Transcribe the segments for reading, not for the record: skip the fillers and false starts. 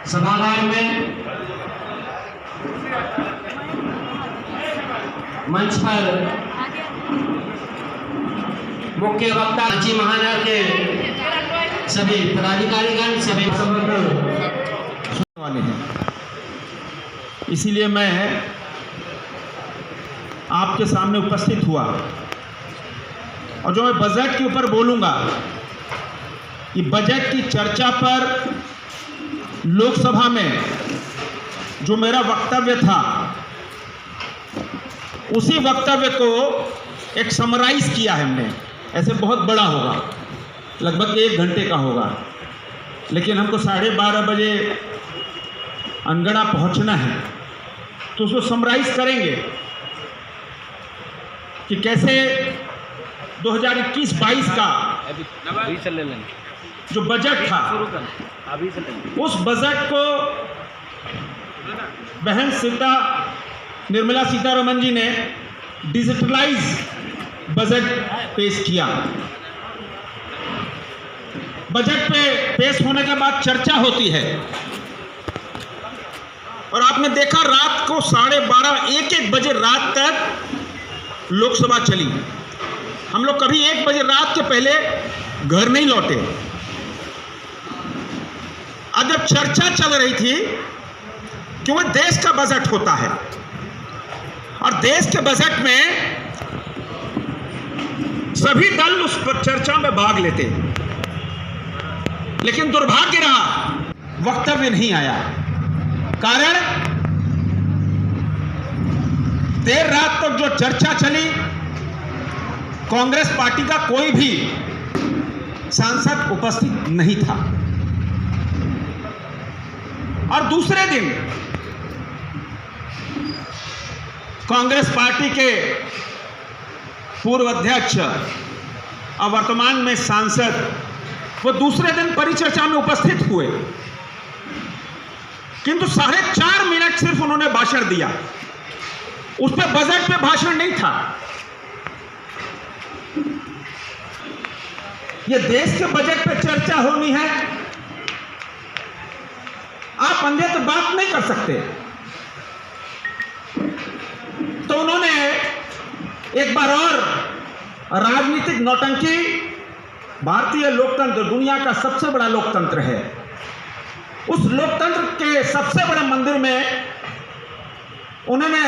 सभागार में मंच पर मुख्य वक्ता रांची महानगर के सभी पदाधिकारीगण सभी वाले हैं, इसीलिए मैं आपके सामने उपस्थित हुआ। और जो मैं बजट के ऊपर बोलूंगा, ये बजट की चर्चा पर लोकसभा में जो मेरा वक्तव्य था, उसी वक्तव्य को एक समराइज किया है हमने। ऐसे बहुत बड़ा होगा, लगभग 1 घंटे का होगा, लेकिन हमको 12:30 बजे अनगढ़ा पहुंचना है, तो उसको समराइज करेंगे कि कैसे 2021-22 का जो बजट था, उस बजट को बहन निर्मला सीतारमण जी ने डिजिटलाइज बजट पेश किया। बजट पे पेश होने के बाद चर्चा होती है, और आपने देखा रात को 12:30 1-1 बजे रात तक लोकसभा चली। हम लोग कभी 1 बजे रात के पहले घर नहीं लौटे। अब जब चर्चा चल रही थी, क्योंकि देश का बजट होता है और देश के बजट में सभी दल उस पर चर्चा में भाग लेते, लेकिन दुर्भाग्य रहा वक्तव्य नहीं आया। कारण देर रात तक जो चर्चा चली, कांग्रेस पार्टी का कोई भी सांसद उपस्थित नहीं था। और दूसरे दिन कांग्रेस पार्टी के पूर्व अध्यक्ष और वर्तमान में सांसद वो दूसरे दिन परिचर्चा में उपस्थित हुए, किंतु 4.5 मिनट सिर्फ उन्होंने भाषण दिया। उस पर बजट पे भाषण नहीं था। यह देश के बजट पे चर्चा होनी है, आप अंधे तो बात नहीं कर सकते। तो उन्होंने एक बार और राजनीतिक नौटंकी, भारतीय लोकतंत्र दुनिया का सबसे बड़ा लोकतंत्र है, उस लोकतंत्र के सबसे बड़े मंदिर में उन्होंने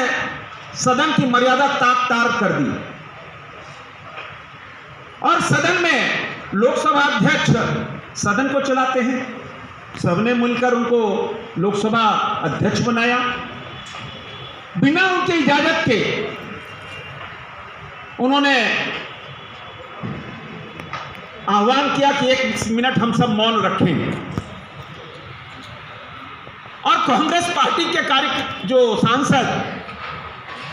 सदन की मर्यादा ताक-तार कर दी। और सदन में लोकसभा अध्यक्ष सदन को चलाते हैं, सबने मिलकर उनको लोकसभा अध्यक्ष बनाया। बिना उनकी इजाजत के उन्होंने आह्वान किया कि 1 मिनट हम सब मौन रखें। और कांग्रेस पार्टी के जो सांसद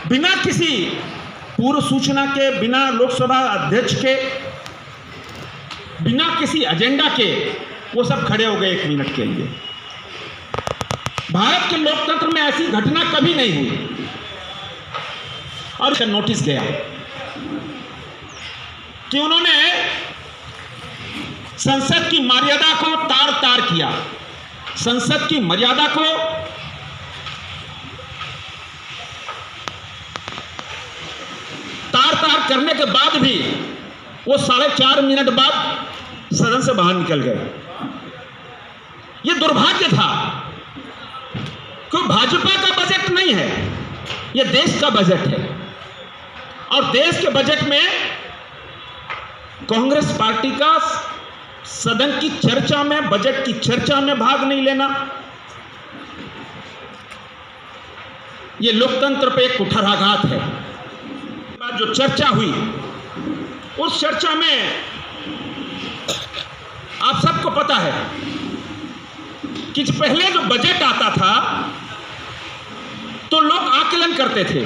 बिना किसी पूर्व सूचना के, बिना लोकसभा अध्यक्ष के, बिना किसी एजेंडा के, वो सब खड़े हो गए 1 मिनट के लिए। भारत के लोकतंत्र में ऐसी घटना कभी नहीं हुई। और इसका नोटिस गया कि उन्होंने संसद की मर्यादा को तार-तार किया। संसद की मर्यादा को तार-तार करने के बाद भी वो 4.5 मिनट बाद सदन से बाहर निकल गए। ये दुर्भाग्य था, क्योंकि भाजपा का बजट नहीं है, ये देश का बजट है। और देश के बजट में कांग्रेस पार्टी का सदन की चर्चा में, बजट की चर्चा में भाग नहीं लेना, यह लोकतंत्र पे एक कुठाराघात है। जो चर्चा हुई, उस चर्चा में आप सबको पता है कि पहले जो बजट आता था तो लोग आकलन करते थे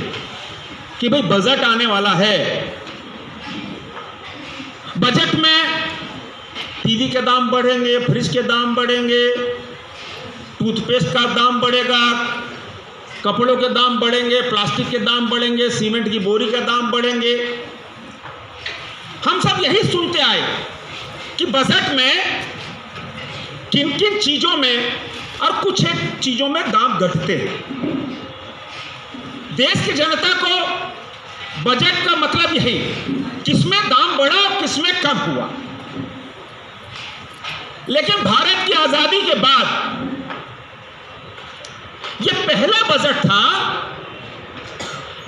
कि भाई बजट आने वाला है, बजट में टीवी के दाम बढ़ेंगे, फ्रिज के दाम बढ़ेंगे, टूथपेस्ट का दाम बढ़ेगा, कपड़ों के दाम बढ़ेंगे, प्लास्टिक के दाम बढ़ेंगे, सीमेंट की बोरी के दाम बढ़ेंगे। हम सब यही सुनते आए कि बजट में किन किन चीज़ों में और कुछ एक चीजों में दाम घटते हैं। देश की जनता को बजट का मतलब यही, किसमें दाम बढ़ा और किसमें कम हुआ। लेकिन भारत की आजादी के बाद यह पहला बजट था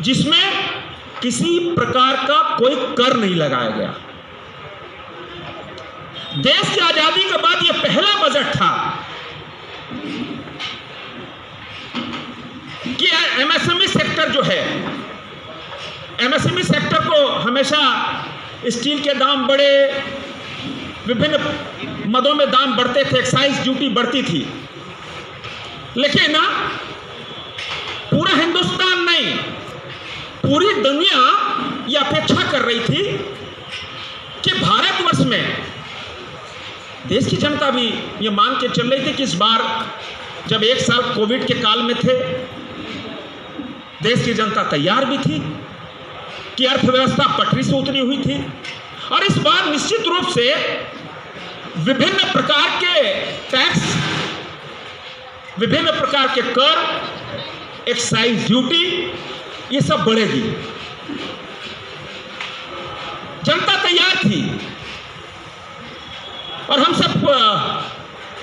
जिसमें किसी प्रकार का कोई कर नहीं लगाया गया। देश की आजादी के बाद यह पहला बजट था कि एमएसएमई सेक्टर जो है, एमएसएमई सेक्टर को हमेशा स्टील के दाम बढ़े, विभिन्न मदों में दाम बढ़ते थे, एक्साइज ड्यूटी बढ़ती थी, लेकिन पूरा हिंदुस्तान नहीं, पूरी दुनिया यह अपेक्षा कर रही थी कि भारतवर्ष में, देश की जनता भी ये मान के चल रही थी कि इस बार जब एक साल कोविड के काल में थे, देश की जनता तैयार भी थी कि अर्थव्यवस्था पटरी से उतरी हुई थी, और इस बार निश्चित रूप से विभिन्न प्रकार के टैक्स, विभिन्न प्रकार के कर, एक्साइज ड्यूटी, ये सब बढ़ेगी। जनता तैयार थी, और हम सब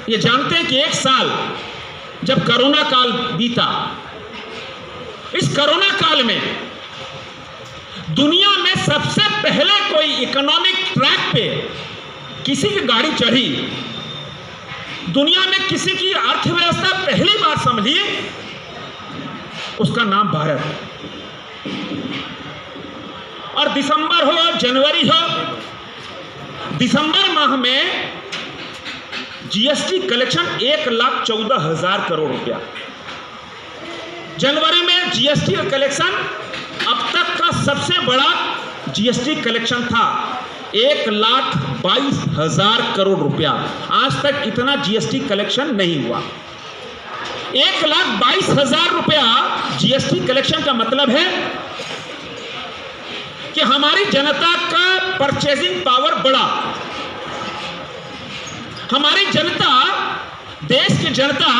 ये जानते हैं कि एक साल जब कोरोना काल बीता, इस कोरोना काल में दुनिया में सबसे पहले कोई इकोनॉमिक ट्रैक पे किसी की गाड़ी चढ़ी, दुनिया में किसी की अर्थव्यवस्था पहली बार संभली, उसका नाम भारत। और दिसंबर हो, जनवरी हो, दिसंबर माह में जीएसटी कलेक्शन 1,14,000 करोड़ रुपया, जनवरी में जीएसटी का कलेक्शन अब तक का सबसे बड़ा जीएसटी कलेक्शन था, 1,22,000 करोड़ रुपया। आज तक इतना जीएसटी कलेक्शन नहीं हुआ। 1,22,000 रुपया जीएसटी कलेक्शन का मतलब है कि हमारी जनता का परचेजिंग पावर बढ़ा। हमारी जनता, देश की जनता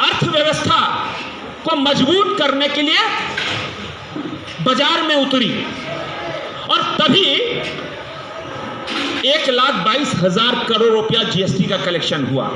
अर्थव्यवस्था को मजबूत करने के लिए बाजार में उतरी, और तभी 1,22,000 करोड़ रुपया जीएसटी का कलेक्शन हुआ।